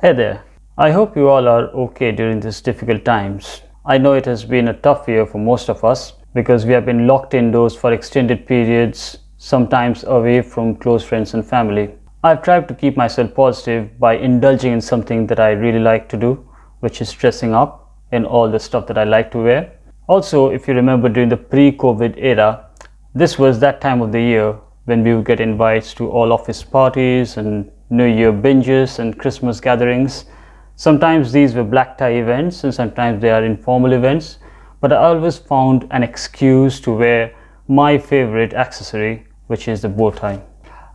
Hey there. I hope you all are okay during these difficult times. I know it has been a tough year for most of us because we have been locked indoors for extended periods, sometimes away from close friends and family. I've tried to keep myself positive by indulging in something that I really like to do, which is dressing up in all the stuff that I like to wear. Also, if you remember during the pre-COVID era, this was that time of the year when we would get invites to all office parties and New Year binges and Christmas gatherings. Sometimes these were black tie events and sometimes they are informal events, but I always found an excuse to wear my favorite accessory, which is the bow tie.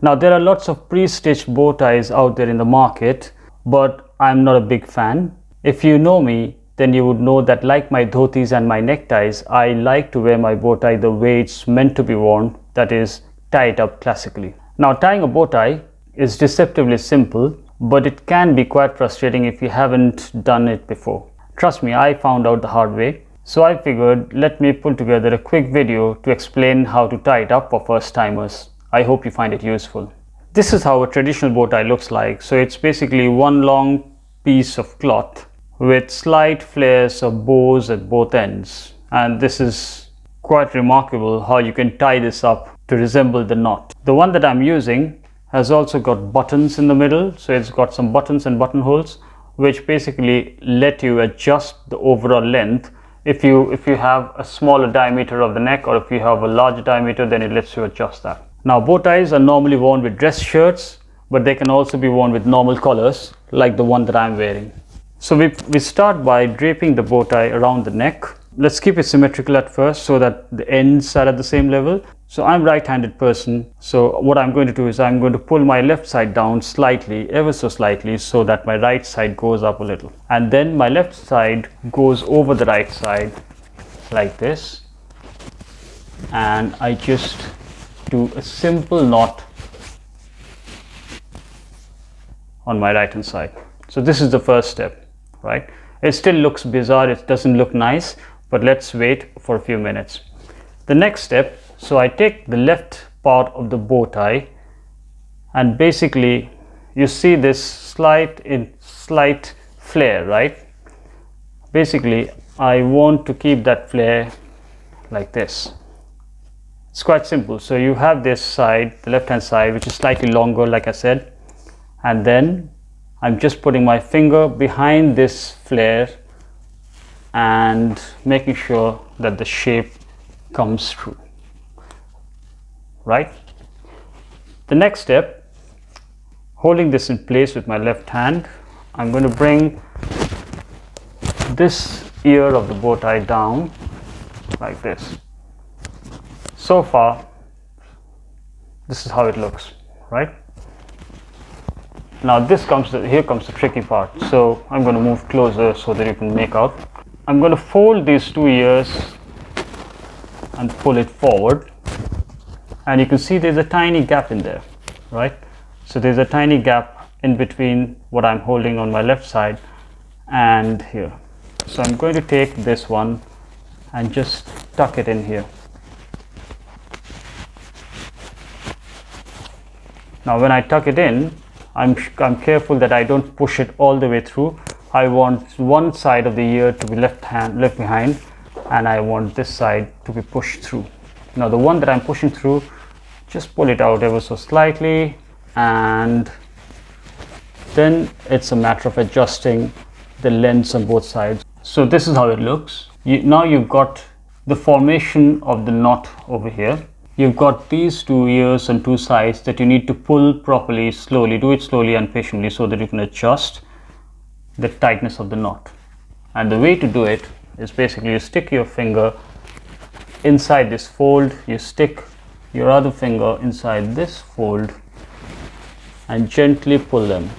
Now, there are lots of pre-stitched bow ties out there in the market, but I'm not a big fan. If you know me, then you would know that like my dhotis and my neckties, I like to wear my bow tie the way it's meant to be worn, that is, tie it up classically. Now, tying a bow tie is deceptively simple, but it can be quite frustrating if you haven't done it before. Trust me, I found out the hard way. So I figured, let me pull together a quick video to explain how to tie it up for first timers. I hope you find it useful. This is how a traditional bow tie looks like. So it's basically one long piece of cloth with slight flares of bows at both ends. And this is quite remarkable how you can tie this up to resemble the knot. The one that I'm using has also got buttons in the middle, so it's got some buttons and buttonholes which basically let you adjust the overall length. If you have a smaller diameter of the neck, or if you have a larger diameter, then it lets you adjust that. Now, bow ties are normally worn with dress shirts, but they can also be worn with normal collars like the one that I'm wearing. So we start by draping the bow tie around the neck. Let's keep it symmetrical at first so that the ends are at the same level. So I'm right-handed person. So what I'm going to do is I'm going to pull my left side down slightly, ever so slightly, so that my right side goes up a little. And then my left side goes over the right side like this. And I just do a simple knot on my right hand side. So this is the first step, right? It still looks bizarre, it doesn't look nice, but let's wait for a few minutes. The next step, so I take the left part of the bow tie, and basically you see this slight flare, right? Basically I want to keep that flare like this. It's quite simple. So you have this side, the left hand side, which is slightly longer, like I said, and then I'm just putting my finger behind this flare and making sure that the shape comes through, right? The next step, holding this in place with my left hand, I'm going to bring this ear of the bow tie down like this. So far, this is how it looks, right? Now here comes the tricky part. So I'm going to move closer so that you can make out. I'm going to fold these two ears and pull it forward, and you can see there's a tiny gap in there, right? So there's a tiny gap in between what I'm holding on my left side and here. So I'm going to take this one and just tuck it in here. Now when I tuck it in, I'm careful that I don't push it all the way through. I want one side of the ear to be left behind, and I want this side to be pushed through. Now the one that I'm pushing through, just pull it out ever so slightly, and then it's a matter of adjusting the lengths on both sides. So this is how it looks. Now you've got the formation of the knot over here. You've got these two ears on two sides that you need to pull properly, slowly. Do it slowly and patiently so that you can adjust the tightness of the knot. And the way to do it is basically you stick your finger inside this fold, you stick your other finger inside this fold and gently pull them.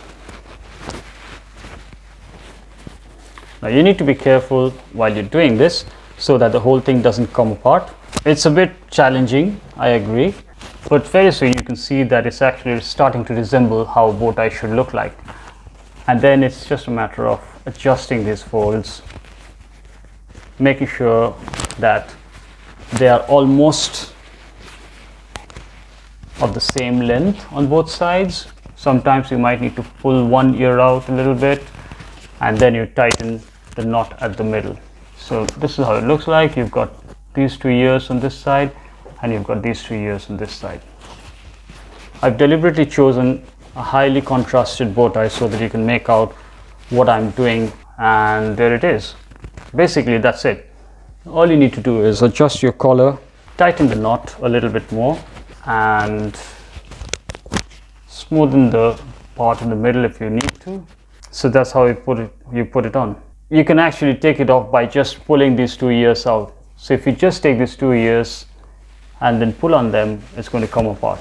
Now you need to be careful while you're doing this so that the whole thing doesn't come apart. It's a bit challenging, I agree, but very soon you can see that it's actually starting to resemble how a bow tie should look like. And then it's just a matter of adjusting these folds, making sure that they are almost of the same length on both sides, Sometimes you might need to pull one ear out a little bit, and then you tighten the knot at the middle. So this is how it looks like. You've got these 2 ears on this side, and you've got these 2 ears on this side. I've deliberately chosen a highly contrasted bow tie so that you can make out what I'm doing, and there it is. Basically that's it. All you need to do is adjust your collar, tighten the knot a little bit more, and smoothen the part in the middle if you need to. So that's how you put it on. You can actually take it off by just pulling these 2 ears out. So if you just take these 2 ears and then pull on them, it's going to come apart,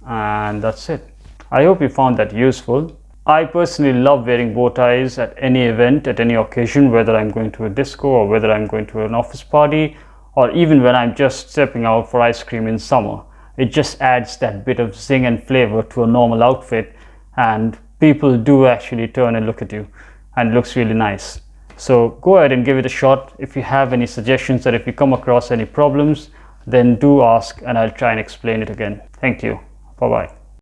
and that's it. I hope you found that useful. I personally love wearing bow ties at any event, at any occasion, whether I'm going to a disco or whether I'm going to an office party, or even when I'm just stepping out for ice cream in summer. It just adds that bit of zing and flavor to a normal outfit, and people do actually turn and look at you, and it looks really nice. So go ahead and give it a shot. If you have any suggestions or if you come across any problems, then do ask and I'll try and explain it again. Thank you. Bye bye.